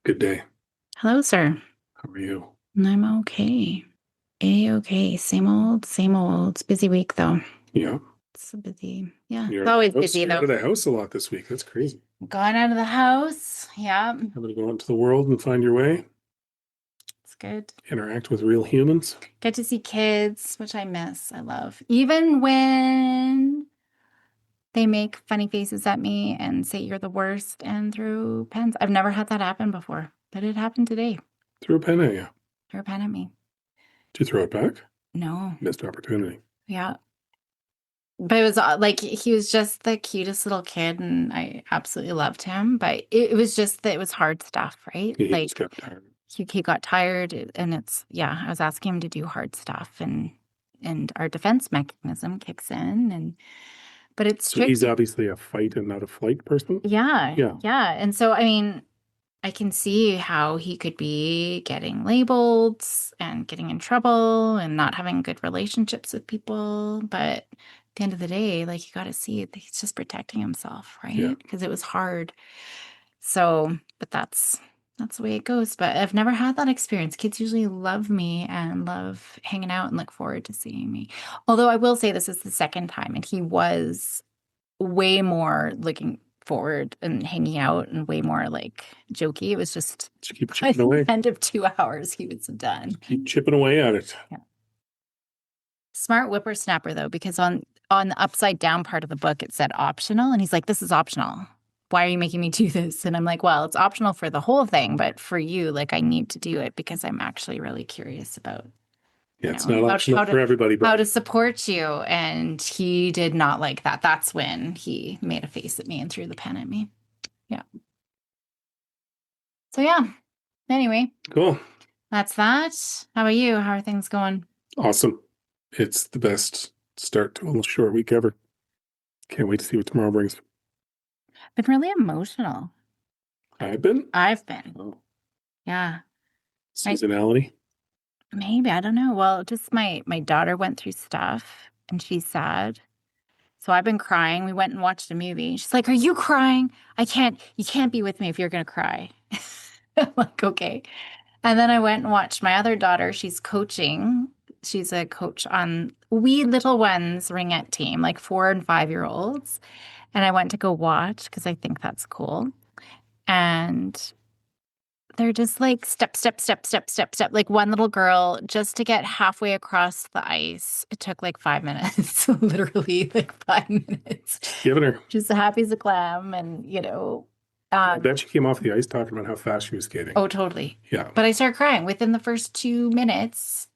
Good day. Hello, sir. How are you? I'm okay. A-okay. Same old, same old. It's a busy week though. Yeah. It's a busy, yeah. It's You're out of always the house. busy You're out though. of the house a lot this week. That's crazy. Gone out of the house. Yeah, Having to go out into the world and find your way, it's good. interact with real humans. Get to see kids, which I miss. I love. Even when they make funny faces at me and say you're the worst and throw pens. I've never had that happen before, but it happened today. Threw a pen at you. Threw a pen at me. Did you throw it back? No. Missed opportunity. Yeah. But it was like he was just the cutest little kid, and I absolutely loved him. But it was just that it was hard stuff, right? He just Like got tired. he got tired, and it's yeah. I was asking him to do hard stuff, and our defense mechanism kicks in, and but it's So he's tricky. obviously a fight and not a flight person. Yeah, Yeah. yeah. And so I mean, I can see how he could be getting labeled and getting in trouble and not having good relationships with people. But at the end of the day, like you got to see it, he's just protecting himself, Yeah. right? Because it was hard. So, but that's the way it goes. But I've never had that experience. Kids usually love me and love hanging out and look forward to seeing me. Although I will say this is the second time, and he was way more looking forward and hanging out and way more like jokey. It was just Just keep by chipping the away. end of 2 hours, he was done. Keep chipping away at it. Yeah. Smart whippersnapper though, because on the upside down part of the book it said optional, and he's like, "This is optional. Why are you making me do this?" And I'm like, "Well, it's optional for the whole thing, but for you, like I need to do it because I'm actually really curious about Yeah, it's not optional how for everybody, how but to support you." And he did not like that. That's when he made a face at me and threw the pen at me. Yeah. So yeah. Anyway, cool. that's that. How about you? How are things going? Awesome. It's the best start to a short week ever. Can't wait to see what tomorrow brings. Been really emotional. I've been. I've been. Oh, Yeah. My seasonality. maybe, I don't know. Well, just my daughter went through stuff and she's sad. So I've been crying. We went and watched a movie. She's like, "Are you crying? You can't be with me if you're gonna cry." I'm like, okay. And then I went and watched my other daughter. She's coaching. She's a coach on wee little ones ringette team, like 4 and 5-year-olds. And I went to go watch because I think that's cool. And they're just like step, step, step, step, step, step. Like one little girl, just to get halfway across the ice, it took like 5 minutes, literally like 5 minutes. Giving her. Just happy as a clam. And, I bet she came off the ice talking about how fast she was skating. oh, totally. Yeah. But I started crying within the first 2 minutes.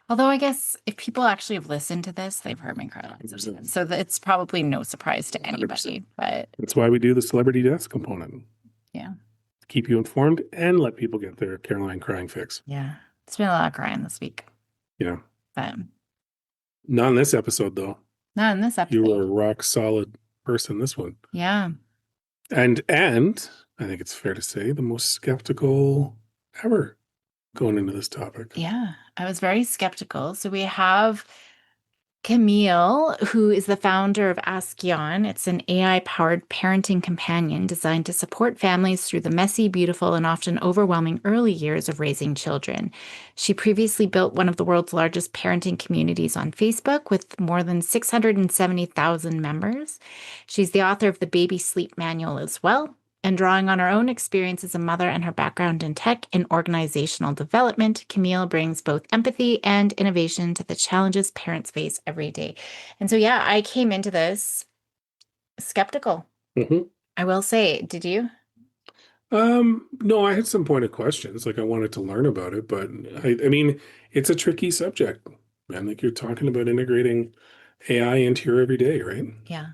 Although I guess if people actually have listened to this, they've heard me cry lots of times. So it's probably no surprise to anybody. 100%. But That's why we do the celebrity deaths component. yeah. Keep you informed and let people get their Caroline crying fix. Yeah. It's been a lot of crying this week. Yeah. But Not in this episode, though. not in this episode. You were a rock solid person this one. Yeah. And I think it's fair to say the most skeptical ever going into this topic. Yeah. I was very skeptical. So we have Camille, who is the founder of Ask Yawn. It's an AI-powered parenting companion designed to support families through the messy, beautiful, and often overwhelming early years of raising children. She previously built one of the world's largest parenting communities on Facebook with more than 670,000 members. She's the author of the Baby Sleep Manual as well. And drawing on her own experience as a mother and her background in tech and organizational development, Camille brings both empathy and innovation to the challenges parents face every day. And so, yeah, I came into this skeptical. Mm-hmm. I will say, did you? No, I had some pointed questions. Like I wanted to learn about it, but I mean, it's a tricky subject, man. Like you're talking about integrating AI into your everyday, right? Yeah.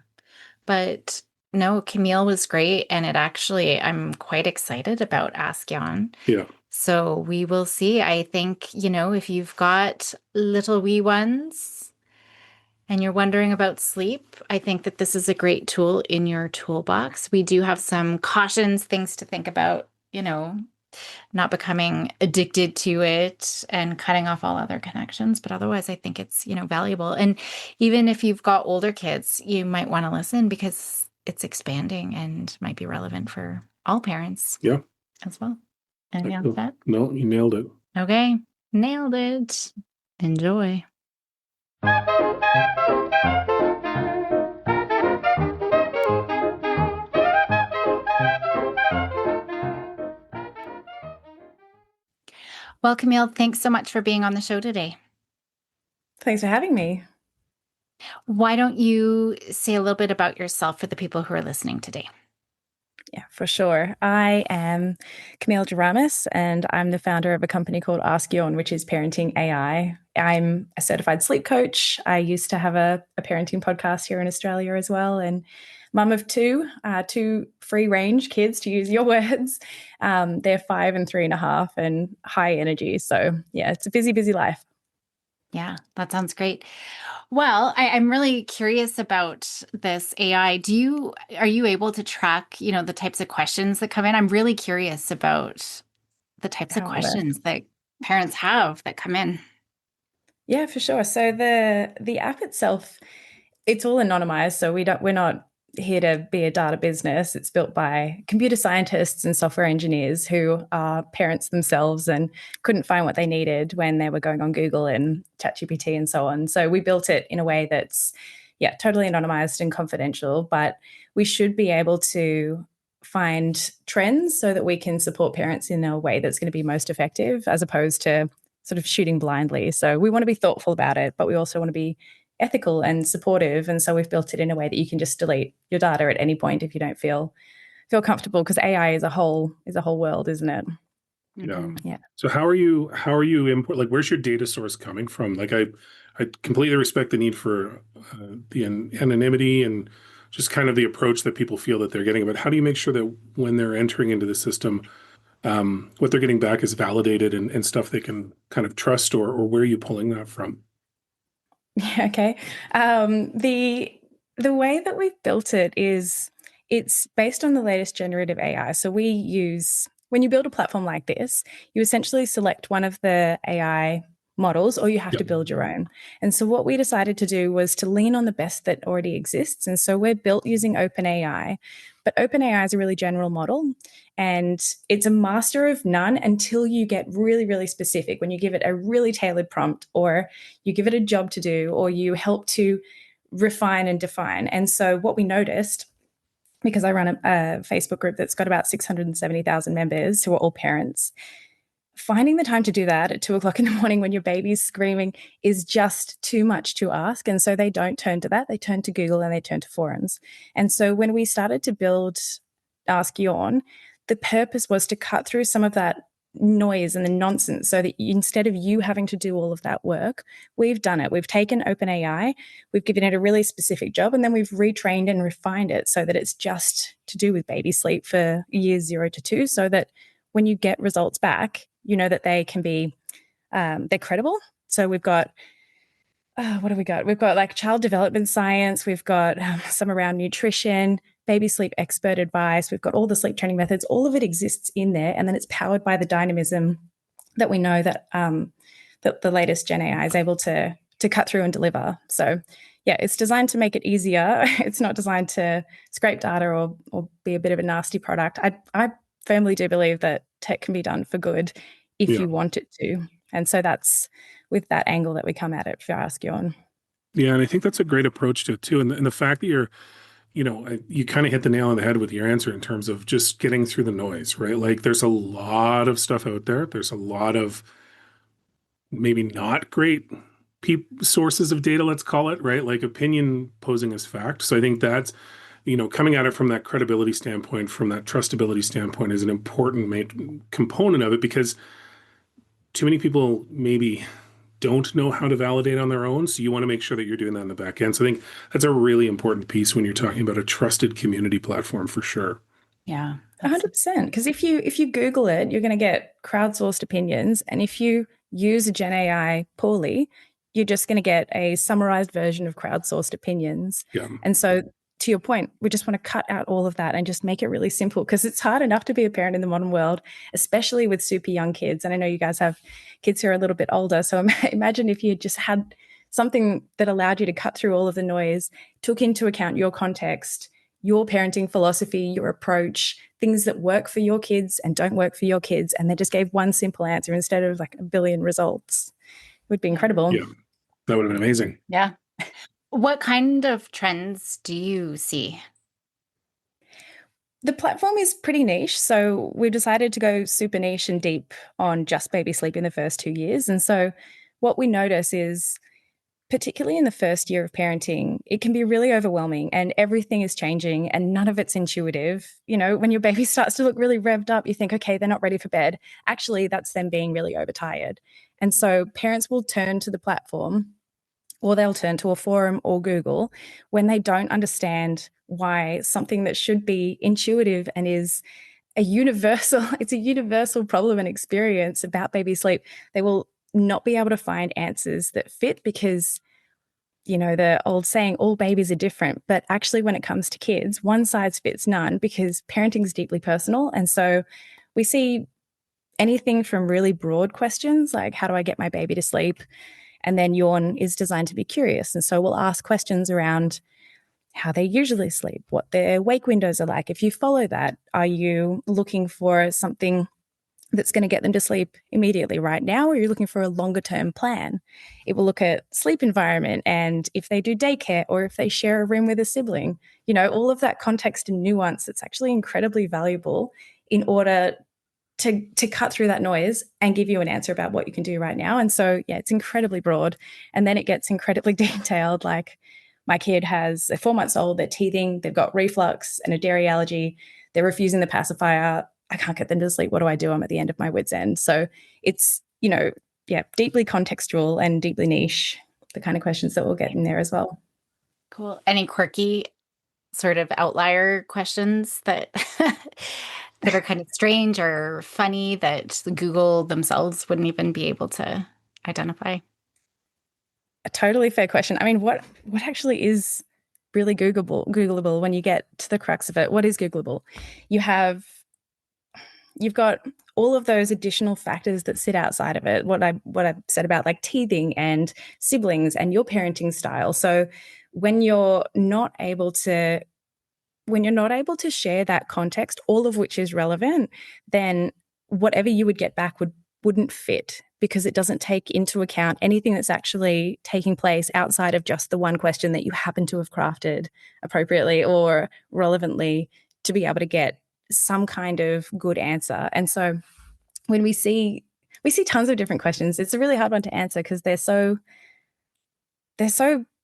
But no, Camille was great. And it actually, I'm quite excited about Ask Yawn. Yeah. So we will see. I think, if you've got little wee ones and you're wondering about sleep, I think that this is a great tool in your toolbox. We do have some cautions, things to think about, not becoming addicted to it and cutting off all other connections. But otherwise, I think it's, valuable. And even if you've got older kids, you might want to listen because it's expanding and might be relevant for all parents Yeah. as well. Anything else that? No, you nailed it. Okay. Nailed it. Enjoy. Well, Camille, thanks so much for being on the show today. Thanks for having me. Why don't you say a little bit about yourself for the people who are listening today? Yeah, for sure. I am Camille Duramis, and I'm the founder of a company called Ask Yawn, which is parenting AI. I'm a certified sleep coach. I used to have a parenting podcast here in Australia as well, and mum of two free-range kids, to use your words. They're 5 and 3.5 and high energy. So yeah, it's a busy, busy life. Yeah, that sounds great. Well, I'm really curious about this AI. Are you able to track, the types of questions that come in? I'm really curious about the types of questions that parents have that come in. Yeah, for sure. So the app itself, it's all anonymized. So we're not here to be a data business. It's built by computer scientists and software engineers who are parents themselves and couldn't find what they needed when they were going on Google and ChatGPT and so on. So we built it in a way that's, yeah, totally anonymized and confidential, but we should be able to find trends so that we can support parents in a way that's going to be most effective, as opposed to sort of shooting blindly. So we want to be thoughtful about it, but we also want to be ethical and supportive. And so we've built it in a way that you can just delete your data at any point if you don't feel comfortable, because AI is a whole world, isn't it? Yeah. Yeah. So how are you like, where's your data source coming from? Like, I completely respect the need for the anonymity and just kind of the approach that people feel that they're getting. But how do you make sure that when they're entering into the system, what they're getting back is validated and stuff they can kind of trust, or where are you pulling that from? Yeah, okay. The way that we've built it is it's based on the latest generative AI. So when you build a platform like this, you essentially select one of the AI models, or you have to build your own. And so what we decided to do was to lean on the best that already exists. And so we're built using OpenAI, but OpenAI is a really general model, and it's a master of none until you get really, really specific. When you give it a really tailored prompt, or you give it a job to do, or you help to refine and define. And so what we noticed, because I run a Facebook group that's got about 670,000 members who are all parents, finding the time to do that at 2:00 in the morning when your baby's screaming is just too much to ask. And so they don't turn to that. They turn to Google and they turn to forums. And so when we started to build Ask Yawn, the purpose was to cut through some of that noise and the nonsense, so that instead of you having to do all of that work, we've done it. We've taken OpenAI, we've given it a really specific job, and then we've retrained and refined it so that it's just to do with baby sleep for years 0 to 2, so that when you get results back, you know that they can be, they're credible. So we've got, what have we got? We've got like child development science. We've got some around nutrition, baby sleep expert advice. We've got all the sleep training methods. All of it exists in there. And then it's powered by the dynamism that we know that that the latest Gen AI is able to cut through and deliver. So yeah, it's designed to make it easier. It's not designed to scrape data or be a bit of a nasty product. I firmly do believe that tech can be done for good if you want it to. And so that's with that angle that we come at it for Ask Yawn. Yeah, and I think that's a great approach to it too. And the fact that you kind of hit the nail on the head with your answer in terms of just getting through the noise, right? Like, there's a lot of stuff out there. There's a lot of maybe not great sources of data, let's call it, right? Like opinion posing as fact. So I think that's, coming at it from that credibility standpoint, from that trustability standpoint, is an important component of it, because too many people maybe don't know how to validate on their own. So you want to make sure that you're doing that in the back end. So I think that's a really important piece when you're talking about a trusted community platform, for sure. Yeah. 100%. Because if you Google it, you're going to get crowdsourced opinions. And if you use a Gen AI poorly, you're just going to get a summarized version of crowdsourced opinions. Yeah. And so, to your point, we just want to cut out all of that and just make it really simple, because it's hard enough to be a parent in the modern world, especially with super young kids. And I know you guys have kids who are a little bit older. So imagine if you just had something that allowed you to cut through all of the noise, took into account your context, your parenting philosophy, your approach, things that work for your kids and don't work for your kids, and they just gave one simple answer instead of like a billion results. It would be incredible. Yeah, that would have been amazing. Yeah. What kind of trends do you see? The platform is pretty niche. So we've decided to go super niche and deep on just baby sleep in the first 2 years. And so what we notice is, particularly in the first year of parenting, it can be really overwhelming and everything is changing and none of it's intuitive. You know, when your baby starts to look really revved up, you think, okay, they're not ready for bed. Actually, that's them being really overtired. And so parents will turn to the platform, or they'll turn to a forum or Google when they don't understand why something that should be intuitive and is it's a universal problem and experience about baby sleep. They will not be able to find answers that fit because, you know, the old saying, all babies are different. But actually, when it comes to kids, one size fits none because parenting is deeply personal. And so we see anything from really broad questions like, how do I get my baby to sleep? And then Yawn is designed to be curious. And so we'll ask questions around how they usually sleep, what their wake windows are like. If you follow that, are you looking for something that's going to get them to sleep immediately right now, or are you looking for a longer term plan? It will look at sleep environment and if they do daycare or if they share a room with a sibling, you know, all of that context and nuance that's actually incredibly valuable in order to cut through that noise and give you an answer about what you can do right now. And so, yeah, it's incredibly broad. And then it gets incredibly detailed. Like my kid has a 4 months old, they're teething, they've got reflux and a dairy allergy, they're refusing the pacifier. I can't get them to sleep. What do I do? I'm at the end of my wits' end. So it's, you know, yeah, deeply contextual and deeply niche, the kind of questions that we'll get in there as well. Cool. Any quirky sort of outlier questions that that are kind of strange or funny that Google themselves wouldn't even be able to identify? A totally fair question. I mean, what actually is really Googleable when you get to the crux of it? What is Googleable? You've got all of those additional factors that sit outside of it. What I said about like teething and siblings and your parenting style. So when you're not able to share that context, all of which is relevant, then whatever you would get back wouldn't fit because it doesn't take into account anything that's actually taking place outside of just the one question that you happen to have crafted appropriately or relevantly to be able to get some kind of good answer. And so when we see tons of different questions, it's a really hard one to answer because they're so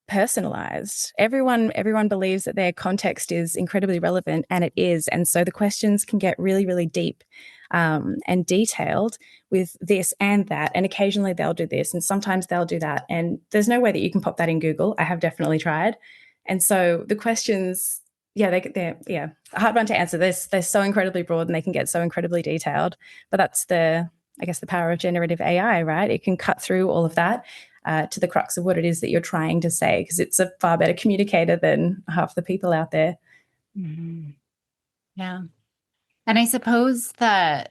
personalized. Everyone believes that their context is incredibly relevant, and it is. And so the questions can get really, really deep and detailed with this and that. And occasionally they'll do this, and sometimes they'll do that. And there's no way that you can pop that in Google. I have definitely tried. And so the questions, yeah, they're a hard one to answer. They're so incredibly broad, and they can get so incredibly detailed. But that's the power of generative AI, right? It can cut through all of that. To the crux of what it is that you're trying to say, because it's a far better communicator than half the people out there. Mm-hmm. Yeah. And I suppose the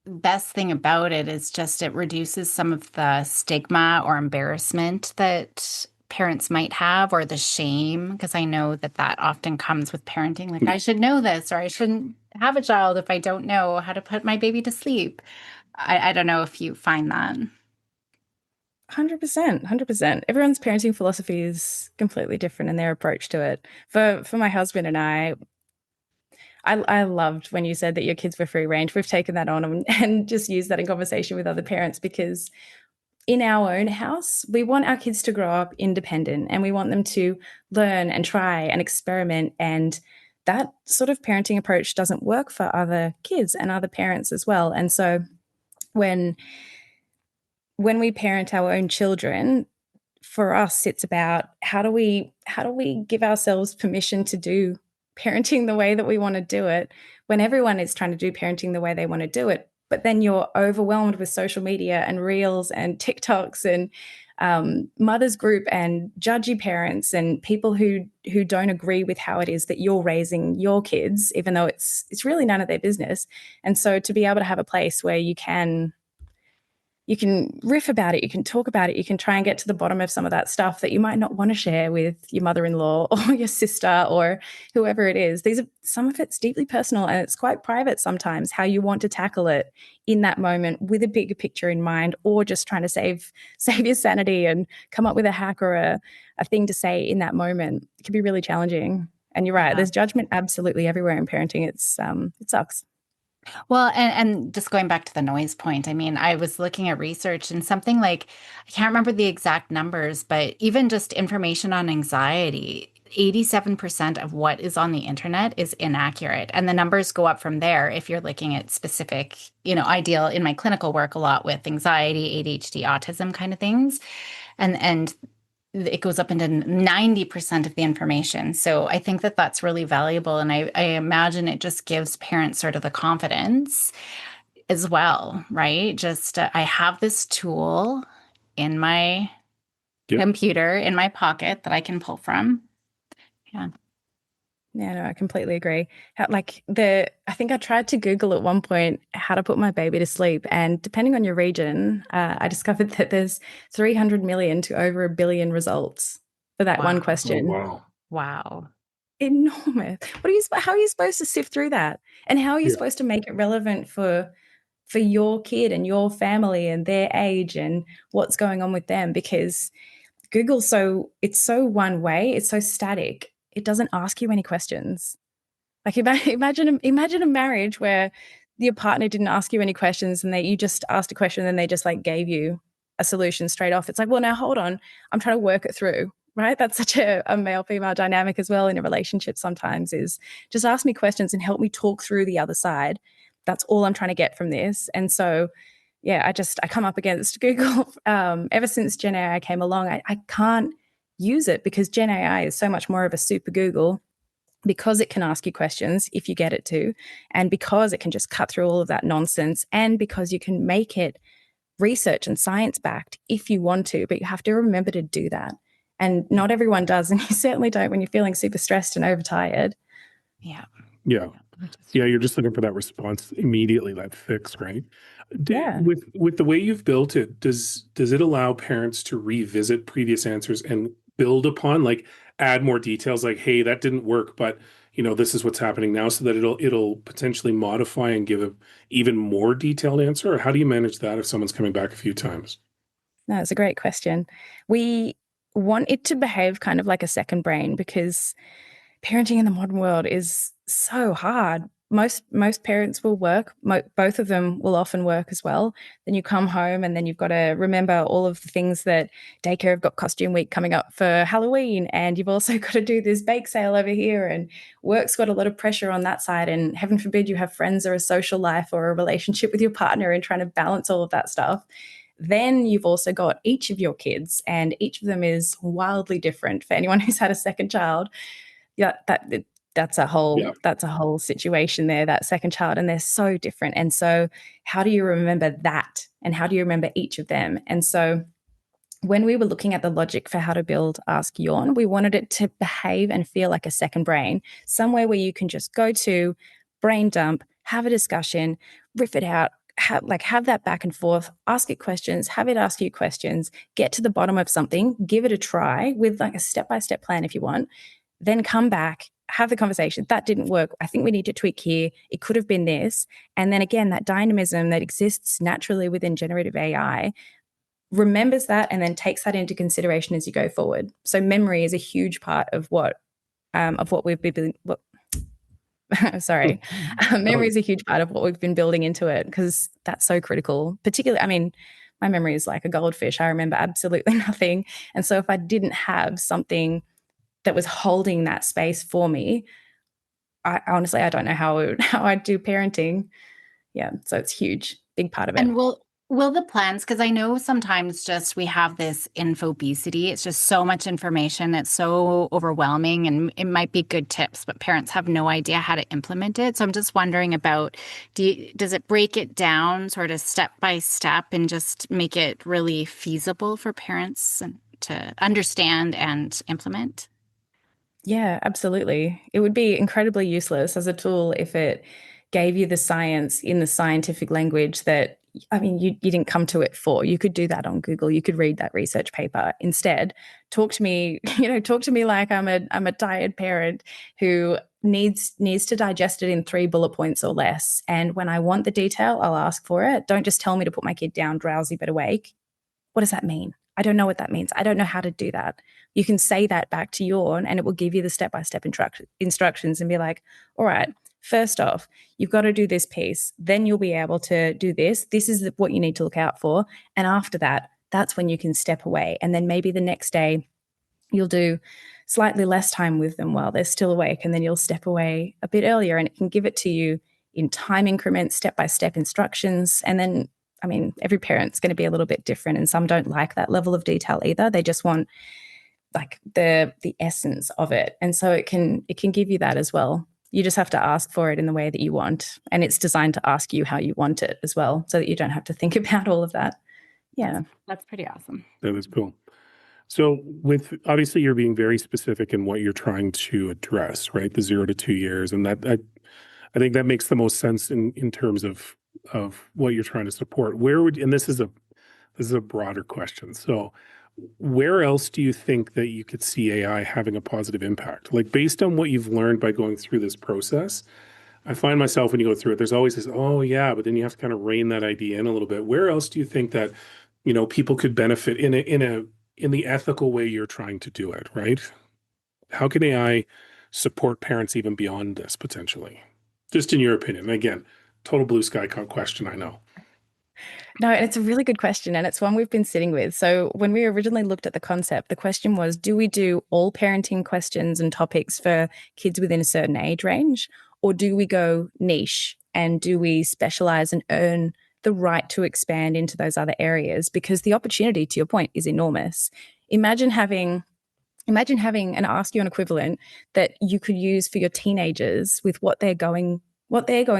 best thing about it is just it reduces some of the stigma or embarrassment that parents might have, or the shame, because I know that often comes with parenting. Like, I should know this, or I shouldn't have a child if I don't know how to put my baby to sleep. I don't know if you find that. 100%. Everyone's parenting philosophy is completely different in their approach to it. For my husband and I loved when you said that your kids were free range. We've taken that on and just used that in conversation with other parents, because in our own house, we want our kids to grow up independent and we want them to learn and try and experiment. And that sort of parenting approach doesn't work for other kids and other parents as well. And so when we parent our own children, for us, it's about how do we give ourselves permission to do parenting the way that we want to do it when everyone is trying to do parenting the way they want to do it. But then you're overwhelmed with social media and reels and TikToks and mothers group and judgy parents and people who don't agree with how it is that you're raising your kids, even though it's really none of their business. And so to be able to have a place where you can you can riff about it, you can talk about it, you can try and get to the bottom of some of that stuff that you might not want to share with your mother-in-law or your sister or whoever it is. Some of it's deeply personal, and it's quite private sometimes how you want to tackle it in that moment with a bigger picture in mind, or just trying to save your sanity and come up with a hack or a thing to say in that moment. It can be really challenging. And you're right, there's judgment absolutely everywhere in parenting. It sucks. Well, and just going back to the noise point, I mean, I was looking at research and something like, I can't remember the exact numbers, but even just information on anxiety, 87% of what is on the internet is inaccurate. And the numbers go up from there if you're looking at specific, I deal in my clinical work a lot with anxiety, ADHD, autism kind of things. And it goes up into 90% of the information. So I think that that's really valuable. And I imagine it just gives parents sort of the confidence as well, right? Just I have this tool in my computer, in my pocket that I can pull from. Yeah. Yeah, no, I completely agree. I think I tried to Google at one point how to put my baby to sleep, and depending on your region, I discovered that there's 300 million to over 1 billion results for that one question. Oh, Wow. Enormous. How are you supposed to sift through that? And how are you supposed to make it relevant for your kid and your family and their age and what's going on with them? Because Google's it's so one way, it's so static. It doesn't ask you any questions. Like imagine a marriage where your partner didn't ask you any questions and you just asked a question and they just like gave you a solution straight off. It's like, well, now hold on, I'm trying to work it through, right? That's such a male-female dynamic as well in a relationship sometimes, is just ask me questions and help me talk through the other side. That's all I'm trying to get from this. And so, yeah, I come up against Google. Ever since Gen AI came along, I can't use it because Gen AI is so much more of a super Google, because it can ask you questions if you get it to, and because it can just cut through all of that nonsense, and because you can make it research and science backed if you want to, but you have to remember to do that. And not everyone does, and you certainly don't when you're feeling super stressed and overtired. Yeah. You're just looking for that response immediately, that fix, right? Yeah. With the way you've built it, does it allow parents to revisit previous answers and build upon, like add more details, like, hey, that didn't work, but this is what's happening now, so that it'll potentially modify and give a even more detailed answer? Or how do you manage that if someone's coming back a few times? No, it's a great question. We want it to behave kind of like a second brain, because parenting in the modern world is so hard. Most parents will work. Both of them will often work as well. Then you come home and then you've got to remember all of the things that daycare have got costume week coming up for Halloween. And you've also got to do this bake sale over here, and work's got a lot of pressure on that side. And heaven forbid you have friends or a social life or a relationship with your partner and trying to balance all of that stuff. Then you've also got each of your kids, and each of them is wildly different. For anyone who's had a second child, that's a whole situation there, that second child, and they're so different. And so how do you remember that, and how do you remember each of them? And so when we were looking at the logic for how to build Ask Yawn, we wanted it to behave and feel like a second brain, somewhere where you can just go to, brain dump, have a discussion, riff it out, have that back and forth, ask it questions, have it ask you questions, get to the bottom of something, give it a try with like a step-by-step plan if you want, then come back, have the conversation. That didn't work. I think we need to tweak here. It could have been this. And then again, that dynamism that exists naturally within generative AI remembers that and then takes that into consideration as you go forward. So memory is a huge part of what we've been. Memory is a huge part of what we've been building into it, because that's so critical. Particularly, I mean, my memory is like a goldfish. I remember absolutely nothing. And so if I didn't have something that was holding that space for me, I honestly don't know how I'd do parenting. Yeah, so it's huge, big part of it. And will the plans, because I know sometimes just we have this infobesity. It's just so much information. It's so overwhelming, and it might be good tips, but parents have no idea how to implement it. So I'm just wondering about, does it break it down sort of step by step and just make it really feasible for parents to understand and implement? Yeah, absolutely. It would be incredibly useless as a tool if it gave you the science in the scientific language that I mean, you didn't come to it for. You could do that on Google. You could read that research paper. Instead, talk to me, talk to me like I'm a tired parent who needs to digest it in 3 bullet points or less. And when I want the detail, I'll ask for it. Don't just tell me to put my kid down drowsy but awake. What does that mean? I don't know what that means. I don't know how to do that. You can say that back to Yawn and it will give you the step-by-step instructions and be like, all right, first off, you've got to do this piece. Then you'll be able to do this. This is what you need to look out for. And after that, that's when you can step away. And then maybe the next day you'll do slightly less time with them while they're still awake. And then you'll step away a bit earlier and it can give it to you in time increments, step-by-step instructions. And then I mean, every parent's going to be a little bit different and some don't like that level of detail either. They just want like the essence of it. And so it can give you that as well. You just have to ask for it in the way that you want. And it's designed to ask you how you want it as well, so that you don't have to think about all of that. Yeah. That's pretty awesome. That is cool. So with obviously you're being very specific in what you're trying to address, right? The 0 to 2 years. And that I think that makes the most sense in terms of what you're trying to support. And this is a broader question. So where else do you think that you could see AI having a positive impact? Like based on what you've learned by going through this process, I find myself when you go through it, there's always this, oh yeah, but then you have to kind of rein that idea in a little bit. Where else do you think that, people could benefit in the ethical way you're trying to do it, right? How can AI support parents even beyond this potentially? Just in your opinion. Again, total blue sky question, I know. No, it's a really good question. And it's one we've been sitting with. So when we originally looked at the concept, the question was, do we do all parenting questions and topics for kids within a certain age range? Or do we go niche and do we specialize and earn the right to expand into those other areas? Because the opportunity, to your point, is enormous. Imagine having an Ask Yawn equivalent that you could use for your teenagers with what they're going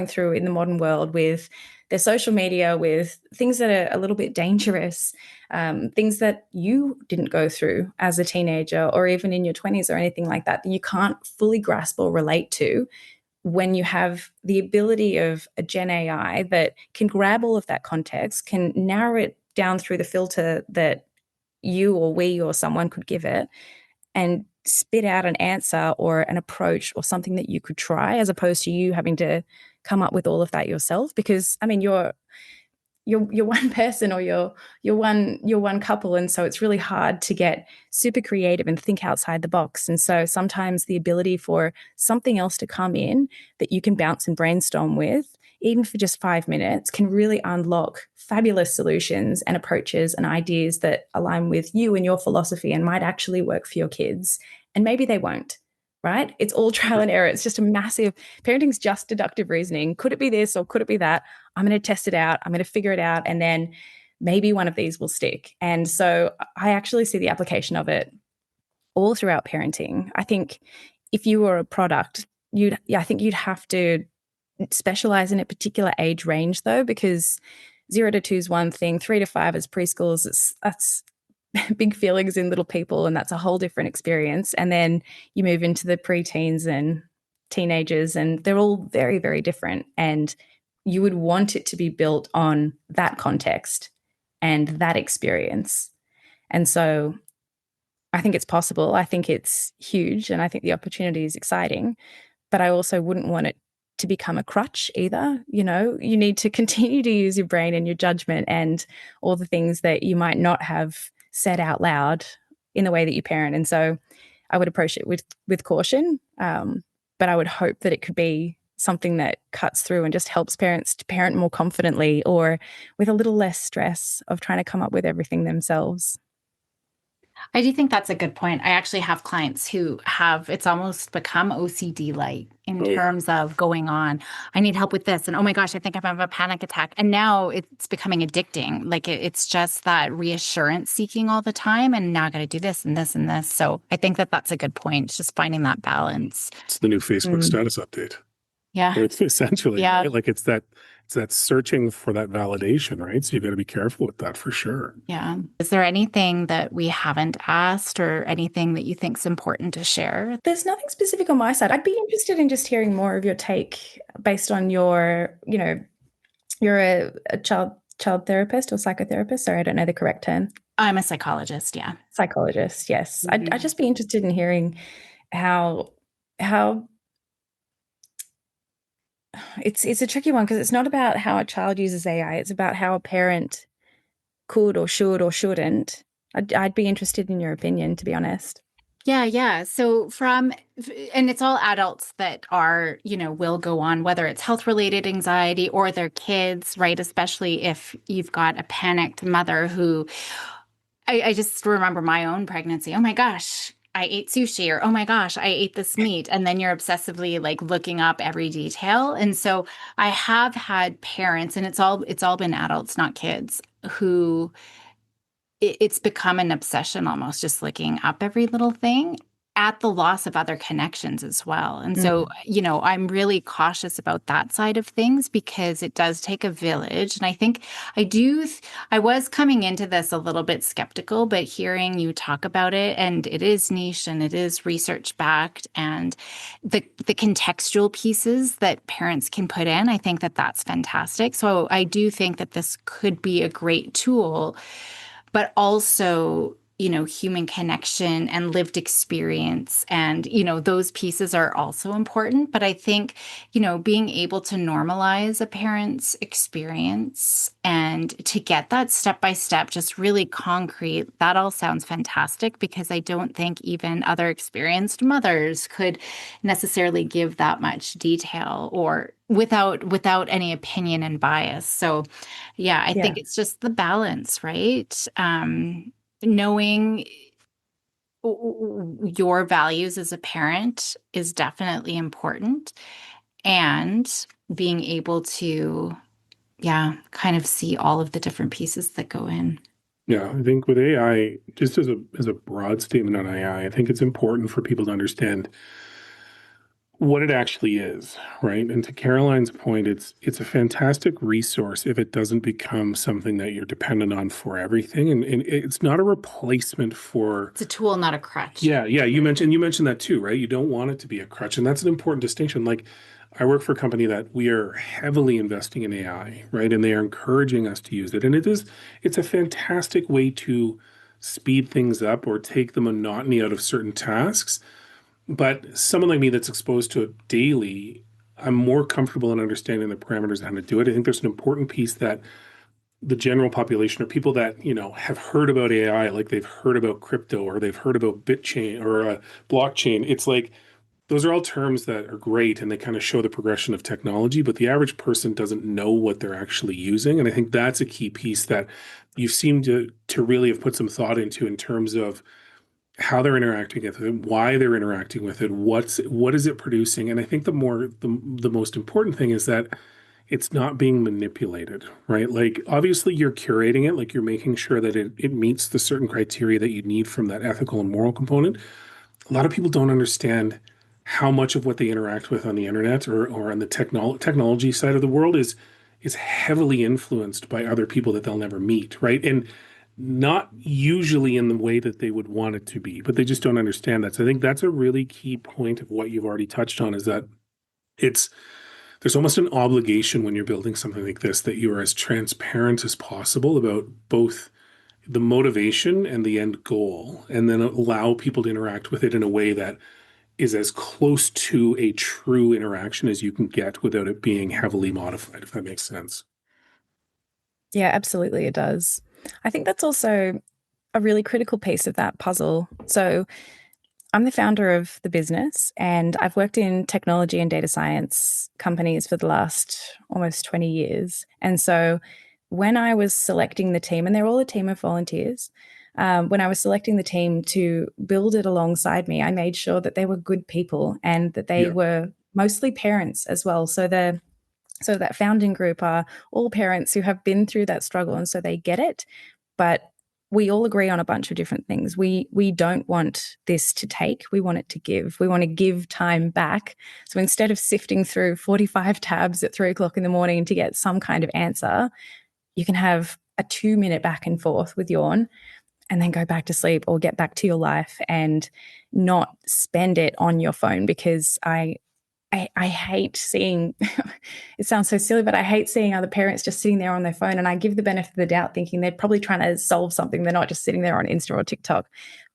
through in the modern world with their social media, with things that are a little bit dangerous, things that you didn't go through as a teenager or even in your 20s or anything like that you can't fully grasp or relate to. When you have the ability of a Gen AI that can grab all of that context, can narrow it down through the filter that you or we or someone could give it, and spit out an answer or an approach or something that you could try, as opposed to you having to come up with all of that yourself. Because I mean, you're one person or you're one couple, and so it's really hard to get super creative and think outside the box. And so sometimes the ability for something else to come in that you can bounce and brainstorm with, even for just 5 minutes, can really unlock fabulous solutions and approaches and ideas that align with you and your philosophy and might actually work for your kids. And maybe they won't, right? It's all trial and error. It's just a massive, parenting's just deductive reasoning. Could it be this or could it be that? I'm going to test it out. I'm going to figure it out. And then maybe one of these will stick. And so I actually see the application of it all throughout parenting. I think if you were a product, I think you'd have to specialize in a particular age range though, because 0 to 2 is one thing, 3 to 5 is preschools. That's big feelings in little people, and that's a whole different experience. And then you move into the preteens and teenagers, and they're all very, very different. And you would want it to be built on that context and that experience. And so I think it's possible. I think it's huge, and I think the opportunity is exciting. But I also wouldn't want it to become a crutch either. You need to continue to use your brain and your judgment and all the things that you might not have said out loud in the way that you parent. And so I would approach it with caution, but I would hope that it could be something that cuts through and just helps parents to parent more confidently or with a little less stress of trying to come up with everything themselves. I do think that's a good point. I actually have clients who it's almost become OCD-like in terms of going on, I need help with this. And oh my gosh, I think I'm having a panic attack. And now it's becoming addicting. Like it's just that reassurance seeking all the time. And now I got to do this and this and this. So I think that's a good point. It's just finding that balance. It's the new Facebook status update. Yeah. It's essentially, yeah. Right? Like it's that searching for that validation, right? So you got to be careful with that for sure. Yeah. Is there anything that we haven't asked or anything that you think is important to share? There's nothing specific on my side. I'd be interested in just hearing more of your take based on you're a child child therapist or psychotherapist. Sorry, I don't know the correct term. I'm a psychologist. Yeah. Psychologist, yes. I'd just be interested in hearing how it's a tricky one, because it's not about how a child uses AI. It's about how a parent could or should or shouldn't. I'd be interested in your opinion, to be honest. Yeah. So and it's all adults that are, will go on, whether it's health related anxiety or their kids, right? Especially if you've got a panicked mother who, I just remember my own pregnancy. Oh my gosh, I ate sushi, or oh my gosh, I ate this meat. And then you're obsessively like looking up every detail. And so I have had parents, and it's all been adults, not kids, who it's become an obsession, almost just looking up every little thing at the loss of other connections as well. And so, I'm really cautious about that side of things, because it does take a village. And I think I was coming into this a little bit skeptical, but hearing you talk about it, and it is niche and it is research backed, and the contextual pieces that parents can put in, I think that that's fantastic. So I do think that this could be a great tool, but also, human connection and lived experience. And, those pieces are also important. But I think, being able to normalize a parent's experience and to get that step by step, just really concrete, that all sounds fantastic, because I don't think even other experienced mothers could necessarily give that much detail, or without any opinion and bias. So yeah, I think it's just the balance, right? Knowing your values as a parent is definitely important, and being able to, kind of see all of the different pieces that go in. Yeah, I think with AI, just as a broad statement on AI, I think it's important for people to understand what it actually is, right? And to Caroline's point, it's a fantastic resource if it doesn't become something that you're dependent on for everything. And it's not a replacement for. It's a tool, not a crutch. Yeah. You mentioned that too, right? You don't want it to be a crutch. And that's an important distinction. Like, I work for a company that we are heavily investing in AI, right? And they are encouraging us to use it. And it's a fantastic way to speed things up or take the monotony out of certain tasks. But someone like me that's exposed to it daily, I'm more comfortable in understanding the parameters of how to do it. I think there's an important piece that the general population, or people that, have heard about AI, like they've heard about crypto or they've heard about bitchain or blockchain. It's like, those are all terms that are great and they kind of show the progression of technology, but the average person doesn't know what they're actually using. And I think that's a key piece that you seem to really have put some thought into, in terms of how they're interacting with it, why they're interacting with it, what is it producing. And I think the most important thing is that it's not being manipulated, right? Like, obviously you're curating it, like you're making sure that it meets the certain criteria that you need from that ethical and moral component. A lot of people don't understand how much of what they interact with on the internet or on the technology side of the world is heavily influenced by other people that they'll never meet, right? And not usually in the way that they would want it to be, but they just don't understand that. So I think that's a really key point of what you've already touched on, is that there's almost an obligation when you're building something like this, that you are as transparent as possible about both the motivation and the end goal, and then allow people to interact with it in a way that is as close to a true interaction as you can get without it being heavily modified, if that makes sense. Yeah, absolutely, it does. I think that's also a really critical piece of that puzzle. So I'm the founder of the business, and I've worked in technology and data science companies for the last almost 20 years. And so when I was selecting the team, and they're all a team of volunteers, when I was selecting the team to build it alongside me, I made sure that they were good people and that they were mostly parents as well. So that founding group are all parents who have been through that struggle, and so they get it. But we all agree on a bunch of different things. We don't want this to take, we want it to give. We want to give time back. So instead of sifting through 45 tabs at 3 o'clock in the morning to get some kind of answer, you can have a 2-minute back and forth with Yawn, and then go back to sleep or get back to your life and not spend it on your phone. Because I I hate seeing, it sounds so silly, but I hate seeing other parents just sitting there on their phone. And I give the benefit of the doubt thinking they're probably trying to solve something. They're not just sitting there on Insta or TikTok.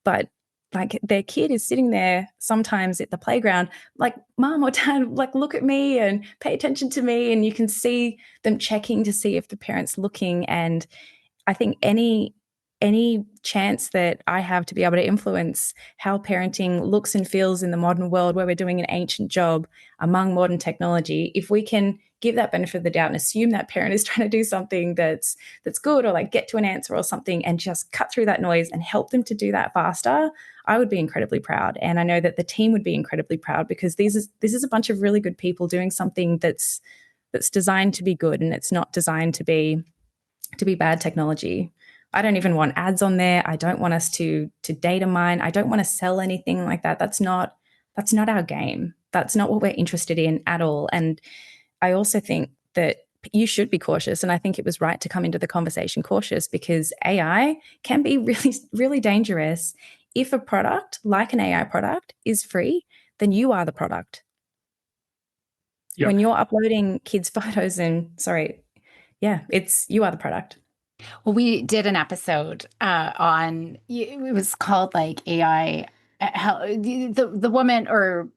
But like their kid is sitting there sometimes at the playground, like, mom or dad, like, look at me and pay attention to me. And you can see them checking to see if the parent's looking. And I think any chance that I have to be able to influence how parenting looks and feels in the modern world where we're doing an ancient job among modern technology, if we can give that benefit of the doubt and assume that parent is trying to do something that's good, or like get to an answer or something, and just cut through that noise and help them to do that faster, I would be incredibly proud. And I know that the team would be incredibly proud, because this is a bunch of really good people doing something that's designed to be good, and it's not designed to be bad technology. I don't even want ads on there. I don't want us to data mine. I don't want to sell anything like that. That's not our game. That's not what we're interested in at all. And I also think that you should be cautious. And I think it was right to come into the conversation cautious, because AI can be really, really dangerous. If a product like an AI product is free, then you are the product. Yeah. When you're uploading kids' photos you are the product. Well, we did an episode on, it was called like AI, how the woman or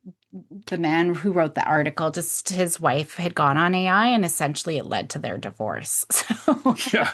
the man who wrote the article, just his wife had gone on AI and essentially it led to their divorce. So, Yeah.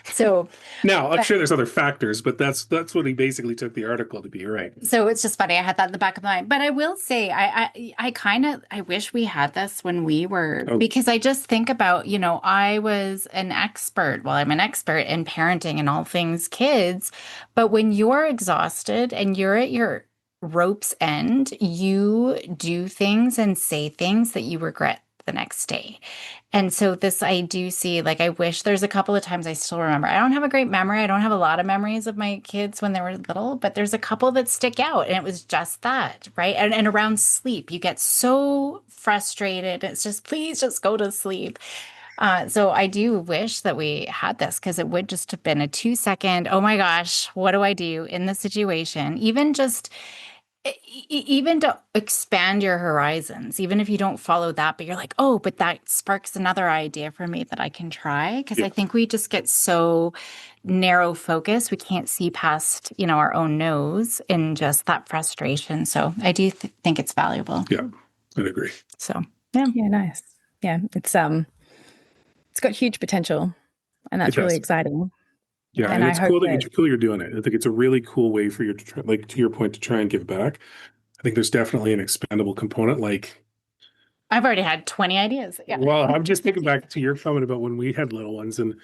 So now, I'm sure there's other factors, but that's what he basically took the article to be, right? So it's just funny. I had that in the back of my mind. But I will say, I wish we had this when we were, because I just think about, I was an expert. Well, I'm an expert in parenting and all things kids. But when you're exhausted and you're at your rope's end, you do things and say things that you regret the next day. And so this, I do see, like, I wish there's a couple of times I still remember. I don't have a great memory. I don't have a lot of memories of my kids when they were little, but there's a couple that stick out. And it was just that, right? And around sleep, you get so frustrated. It's just, please just go to sleep. So I do wish that we had this, because it would just have been a 2-second, oh my gosh, what do I do in this situation? Even to expand your horizons, even if you don't follow that, but you're like, oh, but that sparks another idea for me that I can try. Because I think we just get so narrow focused. We can't see past, our own nose in just that frustration. So I do think it's valuable. Yeah, I'd agree. So, yeah. Yeah, nice. Yeah, it's got huge potential, and that's really exciting. Yeah, and it's cool that you're doing it. I think it's a really cool way for you to try, like, to your point, to try and give back. I think there's definitely an expandable component. Like, I've already had 20 ideas. Yeah. Well, I'm just thinking back to your comment about when we had little ones, and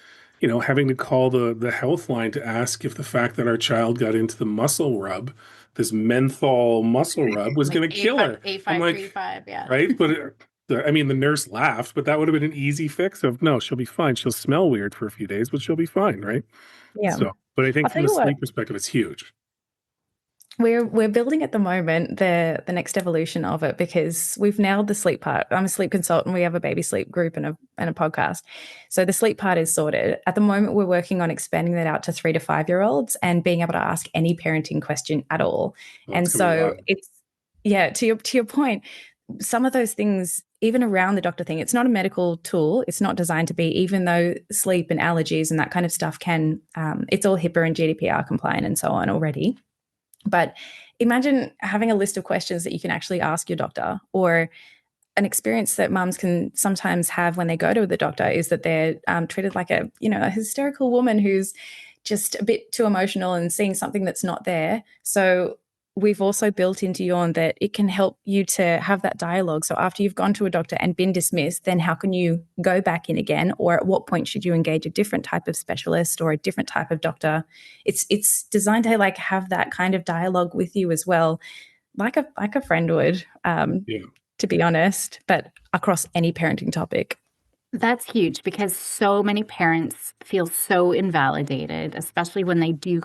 having to call the health line to ask if the fact that our child got into the muscle rub, this menthol muscle rub, was going to kill her. A535, yeah. Right, but the nurse laughed, but that would have been an easy fix of, no, she'll be fine. She'll smell weird for a few days, but she'll be fine, right? Yeah. So, but I think from the sleep perspective, it's huge. We're building at the moment the next evolution of it, because we've nailed the sleep part. I'm a sleep consultant. We have a baby sleep group and a podcast. So the sleep part is sorted. At the moment, we're working on expanding that out to 3 to 5 year olds and being able to ask any parenting question at all. And so to your point, some of those things, even around the doctor thing, it's not a medical tool. It's not designed to be, even though sleep and allergies and that kind of stuff can, it's all HIPAA and GDPR compliant and so on already. But imagine having a list of questions that you can actually ask your doctor, or an experience that mums can sometimes have when they go to the doctor is that they're treated like a hysterical woman who's just a bit too emotional and seeing something that's not there. So we've also built into Yawn that it can help you to have that dialogue. So after you've gone to a doctor and been dismissed, then how can you go back in again? Or at what point should you engage a different type of specialist or a different type of doctor? It's designed to have that kind of dialogue with you as well, like a friend would, to be honest, but across any parenting topic. That's huge, because so many parents feel so invalidated, especially when they do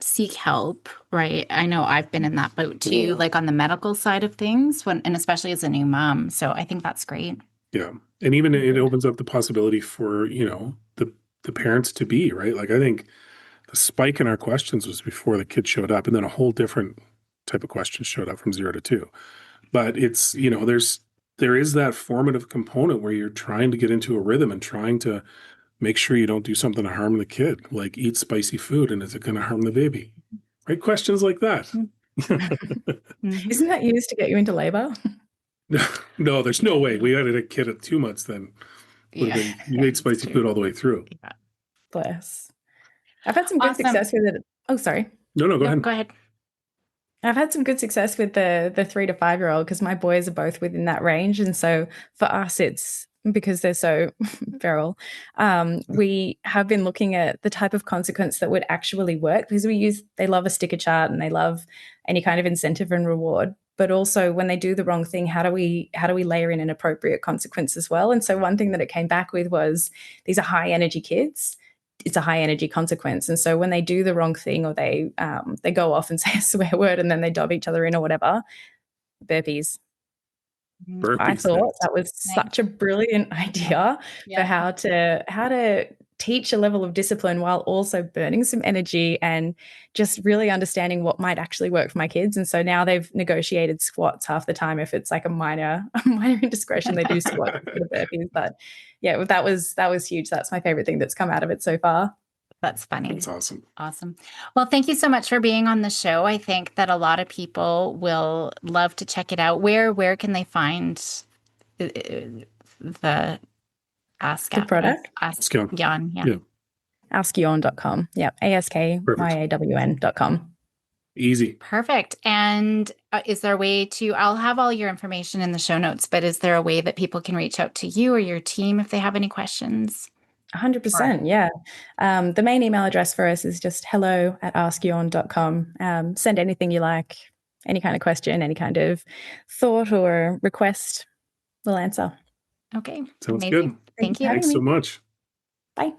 seek help, right? I know I've been in that boat too, like on the medical side of things, and especially as a new mom. So I think that's great. Yeah. And even it opens up the possibility for, the parents to be, right? Like, I think the spike in our questions was before the kids showed up, and then a whole different type of questions showed up from 0 to 2. But it's, there is that formative component where you're trying to get into a rhythm and trying to make sure you don't do something to harm the kid, like eat spicy food, and is it going to harm the baby? Right? Questions like that. Isn't that used to get you into labor? No, there's no way. We had a kid at 2 months then. You ate spicy food all the way through. Yeah. Bless. I've had some good success with it. Oh, sorry. No, go ahead. Go ahead. I've had some good success with the 3 to 5 year old because my boys are both within that range. And so for us, it's because they're so feral. We have been looking at the type of consequence that would actually work because they love a sticker chart and they love any kind of incentive and reward. But also when they do the wrong thing, how do we layer in an appropriate consequence as well? And so one thing that it came back with was these are high energy kids. It's a high energy consequence. And so when they do the wrong thing or they go off and say a swear word and then they dob each other in or whatever, burpees. I thought that was such a brilliant idea for how to teach a level of discipline while also burning some energy and just really understanding what might actually work for my kids. And so now they've negotiated squats half the time. If it's like a minor indiscretion, they do squats for the burpees. But yeah, that was huge. That's my favorite thing that's come out of it so far. That's funny. That's awesome. Awesome. Well, thank you so much for being on the show. I think that a lot of people will love to check it out. Where can they find the Ask the product? Ask Yawn. Yeah. AskYawn.com. Yeah. AskYawn.com. Easy. Perfect. And is there a way I'll have all your information in the show notes, but is there a way that people can reach out to you or your team if they have any questions? 100%. Yeah. The main email address for us is just hello@askyawn.com. Send anything you like, any kind of question, any kind of thought or request, we'll answer. Okay. Sounds Amazing. good. Thank you. Thanks so much. Bye.